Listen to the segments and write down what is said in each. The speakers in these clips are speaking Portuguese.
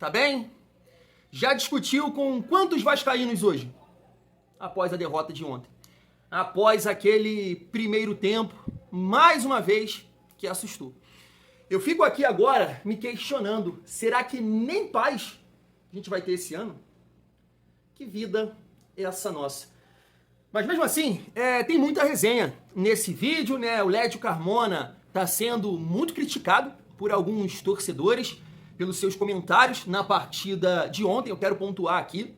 tá bem? Já discutiu com quantos vascaínos hoje? Após a derrota de ontem. Após aquele primeiro tempo, mais uma vez, que assustou. Eu fico aqui agora me questionando, será que nem paz a gente vai ter esse ano? Que vida é essa nossa? Mas mesmo assim, tem muita resenha nesse vídeo, né? O Lédio Carmona está sendo muito criticado por alguns torcedores pelos seus comentários na partida de ontem. Eu quero pontuar aqui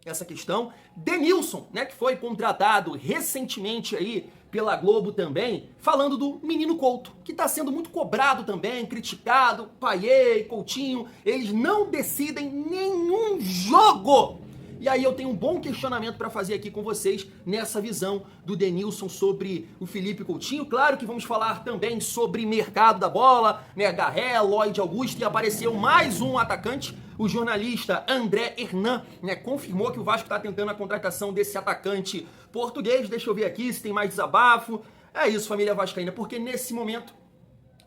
essa questão. Denilson, né, que foi contratado recentemente aí pela Globo também, falando do menino Couto, que está sendo muito cobrado também, criticado. Payet, Coutinho, eles não decidem nenhum jogo. E aí eu tenho um bom questionamento para fazer aqui com vocês nessa visão do Denilson sobre o Felipe Coutinho. Claro que vamos falar também sobre mercado da bola, né? Garré, Lloyd Augusto, e apareceu mais um atacante. O jornalista André Hernan, né, confirmou que o Vasco está tentando a contratação desse atacante português. Deixa eu ver aqui se tem mais desabafo. É isso, família vascaína, porque nesse momento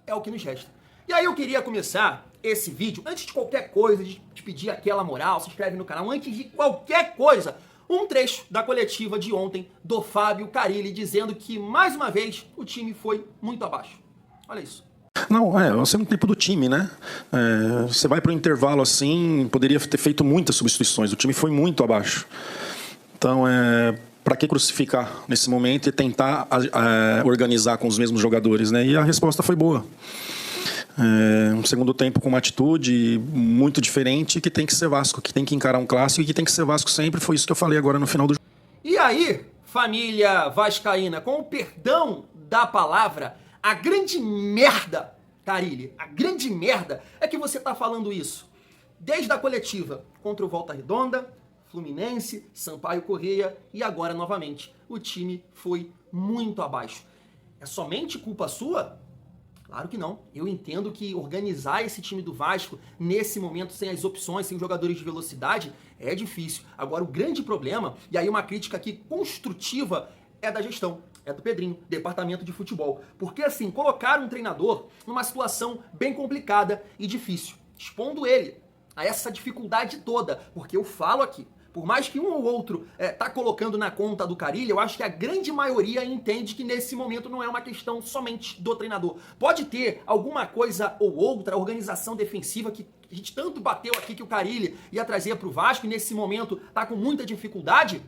é o que nos resta. E aí eu queria começar esse vídeo, antes de qualquer coisa, de te pedir aquela moral, se inscreve no canal, antes de qualquer coisa, um trecho da coletiva de ontem do Fábio Carille, dizendo que, mais uma vez, o time foi muito abaixo. Olha isso. Não, é o segundo tempo do time, né? Você vai para o intervalo assim, poderia ter feito muitas substituições, o time foi muito abaixo. Então, para que crucificar nesse momento e tentar organizar com os mesmos jogadores, né? E a resposta foi boa. Um segundo tempo com uma atitude muito diferente, que tem que ser Vasco, que tem que encarar um clássico e que tem que ser Vasco sempre. Foi isso que eu falei agora no final do jogo. E aí, família vascaína, com o perdão da palavra, a grande merda, Carille, a grande merda é que você tá falando isso desde a coletiva contra o Volta Redonda, Fluminense, Sampaio Corrêa e agora novamente. O time foi muito abaixo. É somente culpa sua? Claro que não. Eu entendo que organizar esse time do Vasco nesse momento, sem as opções, sem jogadores de velocidade, é difícil. Agora, o grande problema, e aí uma crítica aqui construtiva, é da gestão, é do Pedrinho, departamento de futebol. Porque assim, colocaram um treinador numa situação bem complicada e difícil, expondo ele a essa dificuldade toda. Porque eu falo aqui, por mais que um ou outro tá colocando na conta do Carille, eu acho que a grande maioria entende que nesse momento não é uma questão somente do treinador. Pode ter alguma coisa ou outra, organização defensiva, que a gente tanto bateu aqui que o Carille ia trazer para o Vasco e nesse momento tá com muita dificuldade,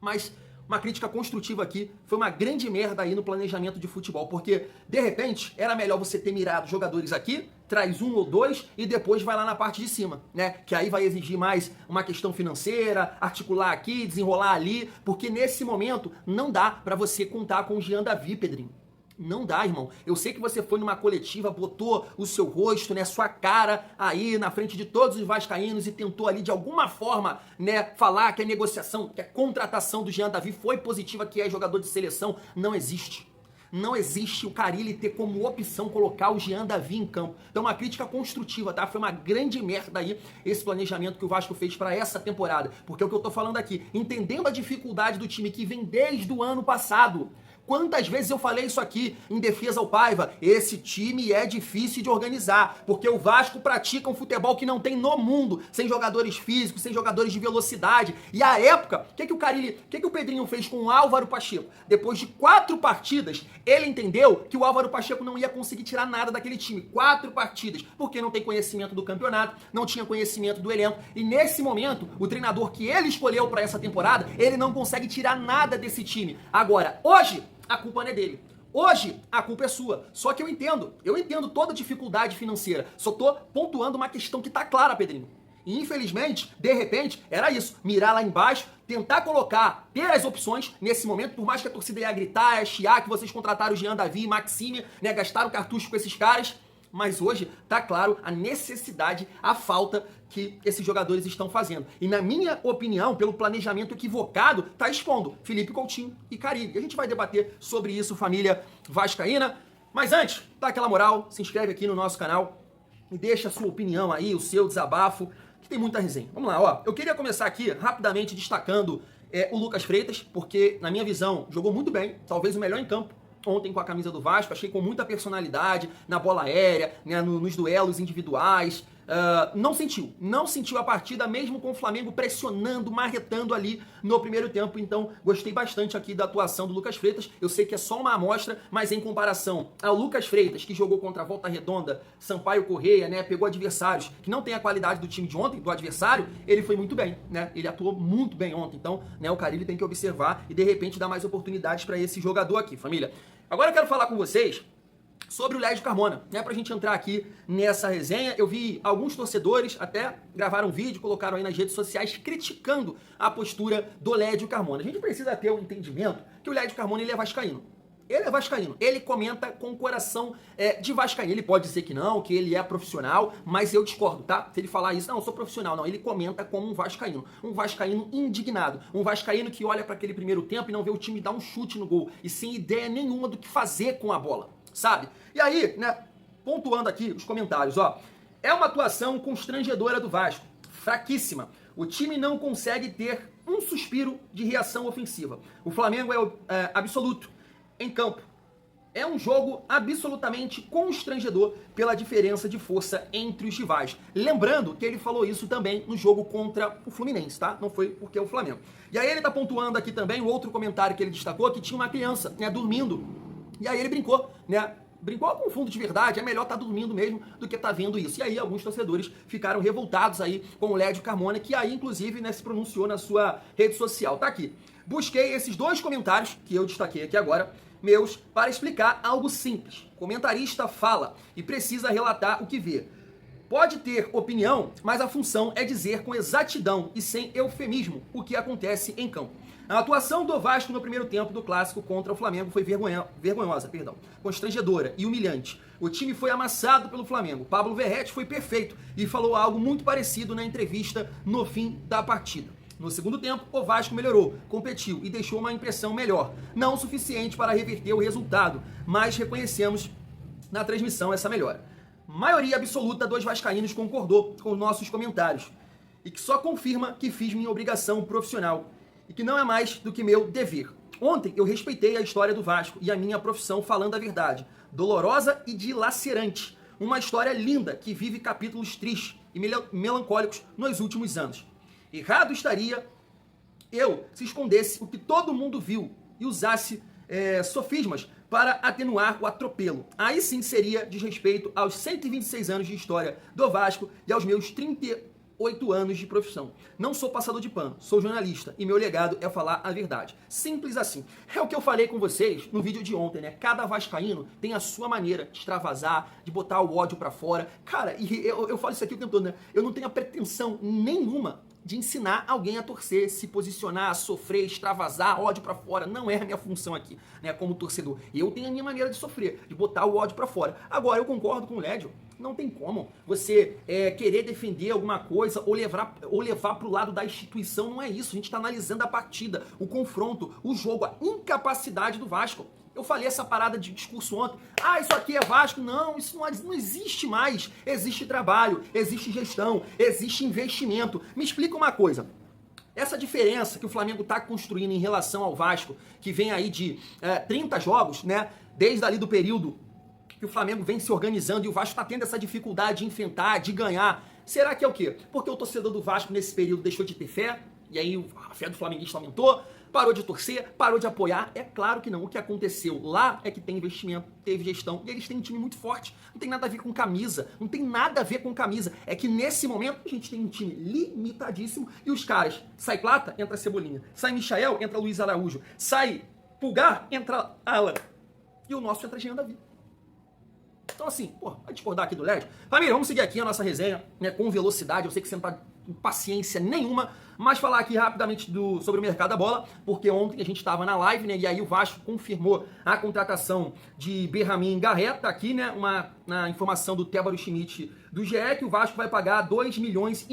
mas uma crítica construtiva aqui, foi uma grande merda aí no planejamento de futebol, porque de repente era melhor você ter mirado jogadores aqui, traz um ou dois e depois vai lá na parte de cima, né? Que aí vai exigir mais uma questão financeira, articular aqui, desenrolar ali, porque nesse momento não dá pra você contar com o Jean Davi, Pedrinho. Não dá, irmão. Eu sei que você foi numa coletiva, botou o seu rosto, né, sua cara aí na frente de todos os vascaínos e tentou ali de alguma forma, né, falar que a negociação, que a contratação do Jean Davi foi positiva, que é jogador de seleção. Não existe. Não existe o Carille ter como opção colocar o Jean Davi em campo. Então uma crítica construtiva, tá? Foi uma grande merda aí esse planejamento que o Vasco fez para essa temporada. Porque é o que eu tô falando aqui, entendendo a dificuldade do time que vem desde o ano passado. Quantas vezes eu falei isso aqui em defesa ao Paiva? Esse time é difícil de organizar, porque o Vasco pratica um futebol que não tem no mundo, sem jogadores físicos, sem jogadores de velocidade. E a época, o que o Pedrinho fez com o Álvaro Pacheco? Depois de 4 partidas, ele entendeu que o Álvaro Pacheco não ia conseguir tirar nada daquele time. 4 partidas, porque não tem conhecimento do campeonato, não tinha conhecimento do elenco. E nesse momento, o treinador que ele escolheu para essa temporada, ele não consegue tirar nada desse time. Agora, hoje, a culpa não é dele. Hoje, a culpa é sua. Só que eu entendo toda a dificuldade financeira. Só tô pontuando uma questão que tá clara, Pedrinho. E infelizmente, de repente, era isso. Mirar lá embaixo, tentar colocar, ter as opções nesse momento, por mais que a torcida ia gritar, ia chiar, que vocês contrataram o Jean Davi e Maxime, né, gastaram cartucho com esses caras. Mas hoje tá claro a necessidade, a falta que esses jogadores estão fazendo. E na minha opinião, pelo planejamento equivocado, tá expondo Felipe Coutinho e Carille. E a gente vai debater sobre isso, família vascaína. Mas antes, dá aquela moral, se inscreve aqui no nosso canal e deixa a sua opinião aí, o seu desabafo, que tem muita resenha. Vamos lá, ó. Eu queria começar aqui rapidamente destacando o Lucas Freitas, porque na minha visão jogou muito bem, talvez o melhor em campo ontem com a camisa do Vasco, achei com muita personalidade na bola aérea, né, nos duelos individuais, não sentiu a partida, mesmo com o Flamengo pressionando, marretando ali no primeiro tempo. Então, gostei bastante aqui da atuação do Lucas Freitas. Eu sei que é só uma amostra, mas em comparação ao Lucas Freitas, que jogou contra a Volta Redonda, Sampaio Corrêa, né, pegou adversários que não tem a qualidade do time de ontem, do adversário, ele foi muito bem, né? Ele atuou muito bem ontem. Então, né, o Carille tem que observar e de repente dar mais oportunidades para esse jogador aqui, família. Agora eu quero falar com vocês sobre o Lédio Carmona, né, pra gente entrar aqui nessa resenha. Eu vi alguns torcedores até gravaram um vídeo, colocaram aí nas redes sociais criticando a postura do Lédio Carmona. A gente precisa ter o entendimento que o Lédio Carmona, ele é vascaíno. Ele é vascaíno, ele comenta com o coração de vascaíno. Ele pode dizer que não, que ele é profissional, mas eu discordo, tá? Se ele falar isso, não, eu sou profissional, não. Ele comenta como um vascaíno indignado. Um vascaíno que olha para aquele primeiro tempo e não vê o time dar um chute no gol e sem ideia nenhuma do que fazer com a bola, sabe? E aí, né, pontuando aqui os comentários, ó. É uma atuação constrangedora do Vasco, fraquíssima. O time não consegue ter um suspiro de reação ofensiva. O Flamengo é absoluto em campo. É um jogo absolutamente constrangedor pela diferença de força entre os rivais. Lembrando que ele falou isso também no jogo contra o Fluminense, tá? Não foi porque é o Flamengo. E aí ele tá pontuando aqui também o outro comentário que ele destacou, que tinha uma criança, né, dormindo. E aí ele brincou, né? Brincou com fundo de verdade, é melhor estar dormindo mesmo do que estar vendo isso. E aí alguns torcedores ficaram revoltados aí com o Lédio Carmona, que aí inclusive, né, se pronunciou na sua rede social. Tá aqui. Busquei esses dois comentários que eu destaquei aqui agora, meus, para explicar algo simples. O comentarista fala e precisa relatar o que vê. Pode ter opinião, mas a função é dizer com exatidão e sem eufemismo o que acontece em campo. A atuação do Vasco no primeiro tempo do Clássico contra o Flamengo foi vergonhosa, constrangedora e humilhante. O time foi amassado pelo Flamengo. Pablo Verratti foi perfeito e falou algo muito parecido na entrevista no fim da partida. No segundo tempo, o Vasco melhorou, competiu e deixou uma impressão melhor. Não o suficiente para reverter o resultado, mas reconhecemos na transmissão essa melhora. Maioria absoluta dos vascaínos concordou com nossos comentários e que só confirma que fiz minha obrigação profissional e que não é mais do que meu dever. Ontem eu respeitei a história do Vasco e a minha profissão falando a verdade, dolorosa e dilacerante. Uma história linda que vive capítulos tristes e melancólicos nos últimos anos. Errado estaria eu se escondesse o que todo mundo viu e usasse sofismas para atenuar o atropelo. Aí sim seria desrespeito aos 126 anos de história do Vasco e aos meus 38 anos de profissão. Não sou passador de pano, sou jornalista e meu legado é falar a verdade. Simples assim. É o que eu falei com vocês no vídeo de ontem, né? Cada vascaíno tem a sua maneira de extravasar, de botar o ódio pra fora. Cara, e eu falo isso aqui o tempo todo, né? Eu não tenho a pretensão nenhuma de ensinar alguém a torcer, se posicionar, sofrer, extravasar, ódio pra fora. Não é a minha função aqui, né, como torcedor. Eu tenho a minha maneira de sofrer, de botar o ódio pra fora. Agora, eu concordo com o Lédio. Não tem como você querer defender alguma coisa ou levar pro lado da instituição. Não é isso. A gente tá analisando a partida, o confronto, o jogo, a incapacidade do Vasco. Eu falei essa parada de discurso ontem. Ah, isso aqui é Vasco. Não, isso não existe mais. Existe trabalho, existe gestão, existe investimento. Me explica uma coisa. Essa diferença que o Flamengo está construindo em relação ao Vasco, que vem aí de 30 jogos, né? Desde ali do período que o Flamengo vem se organizando e o Vasco está tendo essa dificuldade de enfrentar, de ganhar. Será que é o quê? Porque o torcedor do Vasco nesse período deixou de ter fé? E aí a fé do flamenguista aumentou? Parou de torcer? Parou de apoiar? É claro que não. O que aconteceu lá é que tem investimento, teve gestão e eles têm um time muito forte. Não tem nada a ver com camisa. Não tem nada a ver com camisa. É que nesse momento a gente tem um time limitadíssimo e os caras, sai Plata, entra Cebolinha. Sai Michael, entra Luiz Araújo. Sai Pulgar, entra Alan. E o nosso entra Jean Davi. Então assim, vai discordar aqui do Lédio? Família, vamos seguir aqui a nossa resenha, né, com velocidade. Eu sei que você não tá com paciência nenhuma, mas falar aqui rapidamente sobre o mercado da bola, porque ontem a gente estava na live, né, e aí o Vasco confirmou a contratação de Berramin Garrett, tá aqui, né, na informação do Tébaro Schmidt do GE, que o Vasco vai pagar 2,5 milhões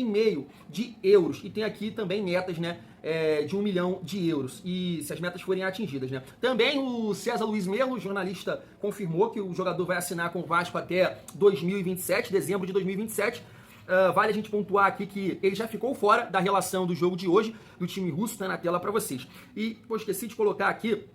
de euros, e tem aqui também metas, né, de 1 milhão de euros, e se as metas forem atingidas, né. Também o César Luiz Merlo, jornalista, confirmou que o jogador vai assinar com o Vasco até 2027, dezembro de 2027, vale a gente pontuar aqui que ele já ficou fora da relação do jogo de hoje, do time russo, tá na tela para vocês. E, esqueci de colocar aqui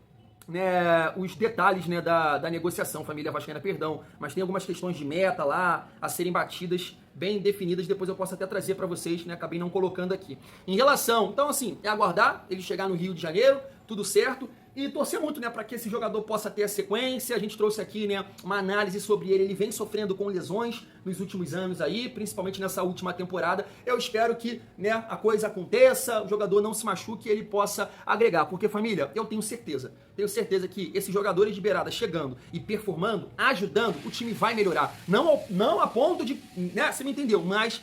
né, os detalhes, né, da negociação, família vascaína, perdão, mas tem algumas questões de meta lá a serem batidas, bem definidas, depois eu posso até trazer para vocês, né, acabei não colocando aqui. Em relação, então assim, é aguardar ele chegar no Rio de Janeiro, tudo certo, e torcer muito, né, para que esse jogador possa ter a sequência. A gente trouxe aqui, né, uma análise sobre ele. Ele vem sofrendo com lesões nos últimos anos aí, principalmente nessa última temporada. Eu espero que, né, a coisa aconteça, o jogador não se machuque e ele possa agregar. Porque, família, eu tenho certeza que esses jogadores de beirada chegando e performando, ajudando, o time vai melhorar. Não a ponto de, né, você me entendeu, mas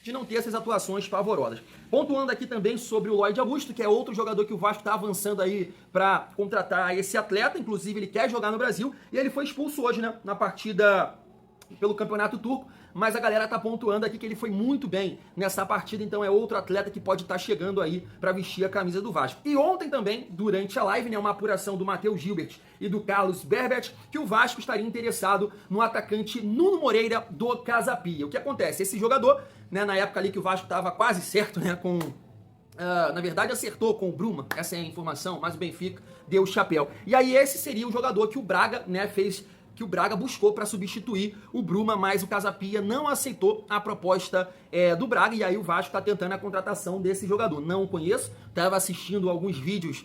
de não ter essas atuações pavorosas. Pontuando aqui também sobre o Lloyd Augusto, que é outro jogador que o Vasco está avançando aí para contratar esse atleta, inclusive ele quer jogar no Brasil, e ele foi expulso hoje, né, na partida pelo Campeonato Turco, mas a galera tá pontuando aqui que ele foi muito bem nessa partida, então é outro atleta que pode estar chegando aí para vestir a camisa do Vasco. E ontem também, durante a live, né, uma apuração do Matheus Gilbert e do Carlos Berbet, que o Vasco estaria interessado no atacante Nuno Moreira do Casa Pia. O que acontece? Esse jogador, né, na época ali que o Vasco estava quase certo, né, com... na verdade acertou com o Bruma, essa é a informação, mas o Benfica deu o chapéu. E aí esse seria o jogador que o Braga, né, que o Braga buscou para substituir o Bruma, mas o Casa Pia não aceitou a proposta do Braga, e aí o Vasco está tentando a contratação desse jogador. Não o conheço, estava assistindo alguns vídeos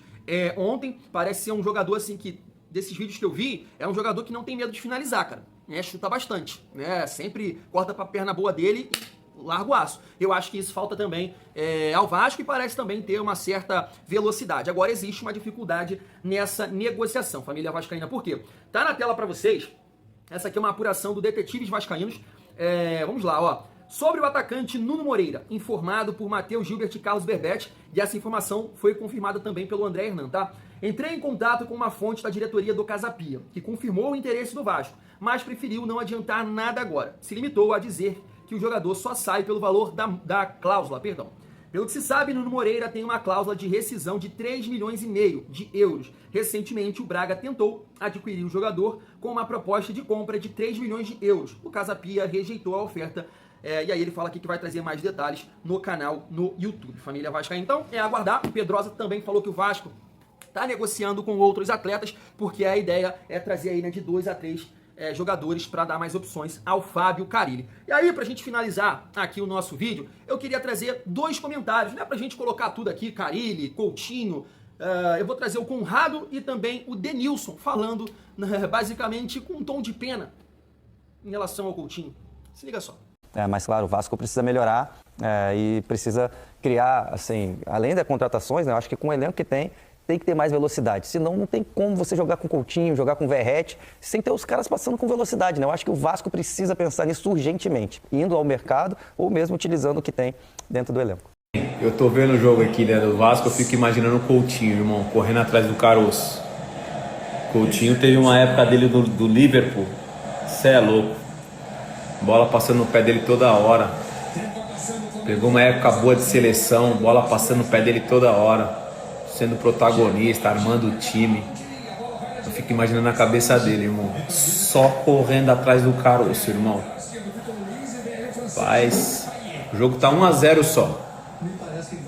ontem, parece ser um jogador assim que, desses vídeos que eu vi, é um jogador que não tem medo de finalizar, cara. Chuta bastante, né? Sempre corta para a perna boa dele e larga o aço. Eu acho que isso falta também ao Vasco e parece também ter uma certa velocidade. Agora existe uma dificuldade nessa negociação, família vascaína. Por quê? Tá na tela para vocês, essa aqui é uma apuração do Detetives Vascaínos. Vamos lá, ó. Sobre o atacante Nuno Moreira, informado por Matheus Gilbert e Carlos Berbet, e essa informação foi confirmada também pelo André Hernan, tá? Entrei em contato com uma fonte da diretoria do Casa Pia, que confirmou o interesse do Vasco, mas preferiu não adiantar nada agora. Se limitou a dizer que o jogador só sai pelo valor da cláusula, perdão. Pelo que se sabe, Nuno Moreira tem uma cláusula de rescisão de 3,5 milhões de euros. Recentemente, o Braga tentou adquirir o jogador com uma proposta de compra de 3 milhões de euros. O Casa Pia rejeitou a oferta. E aí ele fala aqui que vai trazer mais detalhes no canal no YouTube. Família Vascaína, então, é aguardar. O Pedrosa também falou que o Vasco está negociando com outros atletas, porque a ideia é trazer aí, né, de 2 a 3 jogadores para dar mais opções ao Fábio Carille. E aí, pra gente finalizar aqui o nosso vídeo, eu queria trazer 2 comentários, né, pra gente colocar tudo aqui, Carille, Coutinho, eu vou trazer o Conrado e também o Denilson, falando, né, basicamente com um tom de pena em relação ao Coutinho. Se liga só. Mas claro, o Vasco precisa melhorar e precisa criar, assim, além das contratações, né, eu acho que com o elenco que tem que ter mais velocidade, senão não tem como você jogar com Coutinho, jogar com Verratti, sem ter os caras passando com velocidade, né? Eu acho que o Vasco precisa pensar nisso urgentemente, indo ao mercado ou mesmo utilizando o que tem dentro do elenco. Eu tô vendo o jogo aqui, né, do Vasco, eu fico imaginando o Coutinho, irmão, correndo atrás do caroço. Coutinho teve uma época dele do Liverpool, cê é louco, bola passando no pé dele toda hora. Pegou uma época boa de seleção, bola passando no pé dele toda hora, sendo protagonista, armando o time. Eu fico imaginando a cabeça dele, irmão. Só correndo atrás do caroço, irmão. Mas o jogo tá 1-0 só.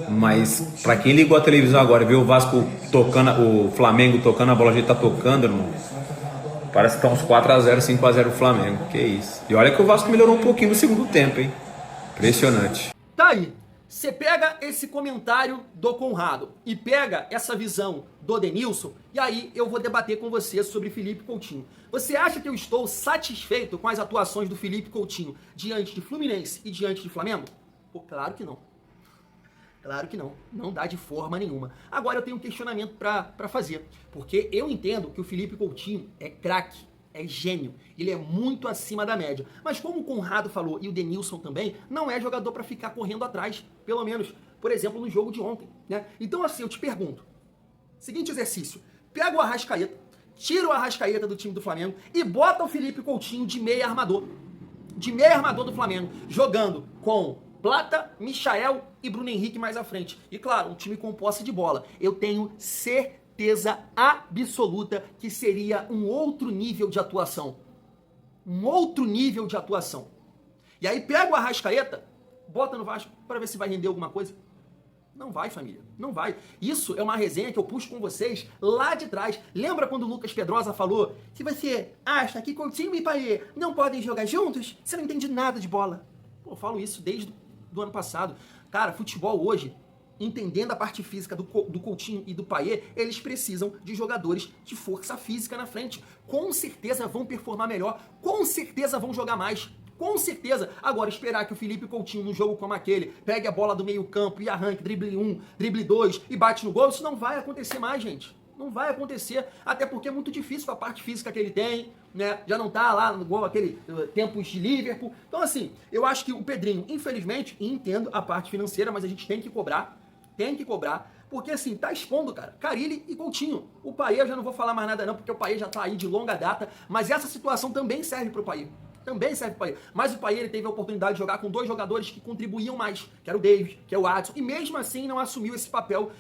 Mas pra quem ligou a televisão agora e viu o Vasco tocando, o Flamengo tocando a bola, a gente tá tocando, irmão. Parece que tá uns 4-0, 5-0 o Flamengo. Que isso. E olha que o Vasco melhorou um pouquinho no segundo tempo, hein? Impressionante. Tá aí. Você pega esse comentário do Conrado e pega essa visão do Denilson, e aí eu vou debater com você sobre Felipe Coutinho. Você acha que eu estou satisfeito com as atuações do Felipe Coutinho diante de Fluminense e diante de Flamengo? Pô, claro que não. Claro que não. Não dá de forma nenhuma. Agora eu tenho um questionamento para fazer, porque eu entendo que o Felipe Coutinho é craque, é gênio, ele é muito acima da média. Mas como o Conrado falou e o Denilson também, não é jogador para ficar correndo atrás, pelo menos, por exemplo, no jogo de ontem, né? Então assim, eu te pergunto, seguinte exercício, pega o Arrascaeta, tira o Arrascaeta do time do Flamengo e bota o Felipe Coutinho de meia armador do Flamengo, jogando com Plata, Michael e Bruno Henrique mais à frente. E claro, um time com posse de bola. Eu tenho certeza absoluta que seria um outro nível de atuação. Um outro nível de atuação. E aí pega o Arrascaeta, bota no Vasco para ver se vai render alguma coisa. Não vai, família. Não vai. Isso é uma resenha que eu puxo com vocês lá de trás. Lembra quando o Lucas Pedrosa falou: se você acha que Coutinho e Payet não podem jogar juntos, você não entende nada de bola. Pô, eu falo isso desde o ano passado. Cara, futebol hoje, entendendo a parte física do Coutinho e do Payet, eles precisam de jogadores de força física na frente. Com certeza vão performar melhor, com certeza vão jogar mais. Com certeza. Agora, esperar que o Felipe Coutinho, num jogo como aquele, pegue a bola do meio campo e arranque, drible 1, drible 2 e bate no gol, isso não vai acontecer mais, gente. Não vai acontecer, até porque é muito difícil com a parte física que ele tem, né? Já não tá lá no gol aquele tempos de Liverpool. Então, assim, eu acho que o Pedrinho, infelizmente, e entendo a parte financeira, mas a gente tem que cobrar, porque assim, tá expondo, cara, Carille e Coutinho. O Payet eu já não vou falar mais nada não, porque o Payet já tá aí de longa data, mas essa situação também serve pro Payet. Também serve para o Payet. Mas o Payet ele teve a oportunidade de jogar com dois jogadores que contribuíam mais, que era o David, que é o Adson, e mesmo assim não assumiu esse papel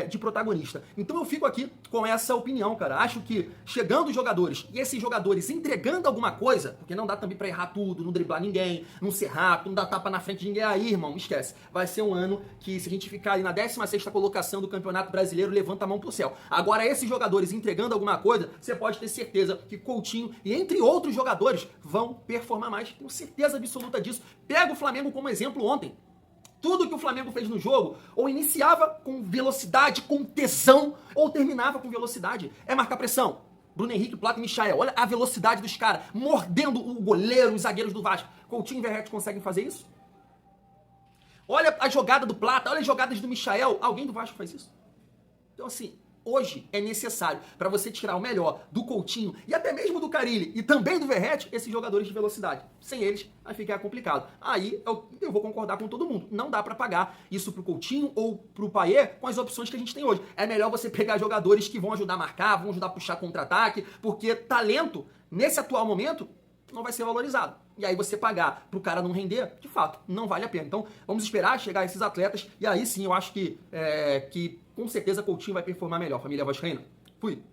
de protagonista. Então eu fico aqui com essa opinião, cara. Acho que chegando os jogadores, e esses jogadores entregando alguma coisa, porque não dá também para errar tudo, não driblar ninguém, não ser rápido, não dar tapa na frente de ninguém. Aí, irmão, esquece. Vai ser um ano que, se a gente ficar ali na 16ª colocação do Campeonato Brasileiro, levanta a mão pro céu. Agora, esses jogadores entregando alguma coisa, você pode ter certeza que Coutinho e entre outros jogadores vão performar mais, tenho certeza absoluta disso. Pega o Flamengo como exemplo ontem. Tudo que o Flamengo fez no jogo, ou iniciava com velocidade, com tesão, ou terminava com velocidade. É marcar pressão. Bruno Henrique, Plata e Michael. Olha a velocidade dos caras, mordendo o goleiro, os zagueiros do Vasco. Coutinho e Verratti conseguem fazer isso? Olha a jogada do Plata, olha as jogadas do Michael. Alguém do Vasco faz isso? Então, assim, hoje é necessário, para você tirar o melhor do Coutinho e até mesmo do Carille e também do Verratti, esses jogadores de velocidade. Sem eles, vai ficar complicado. Aí eu vou concordar com todo mundo. Não dá para pagar isso pro Coutinho ou pro Payet com as opções que a gente tem hoje. É melhor você pegar jogadores que vão ajudar a marcar, vão ajudar a puxar contra-ataque, porque talento, nesse atual momento, não vai ser valorizado. E aí você pagar pro cara não render, de fato, não vale a pena. Então, vamos esperar chegar esses atletas e aí sim eu acho que com certeza Coutinho vai performar melhor, família vascaína. Fui!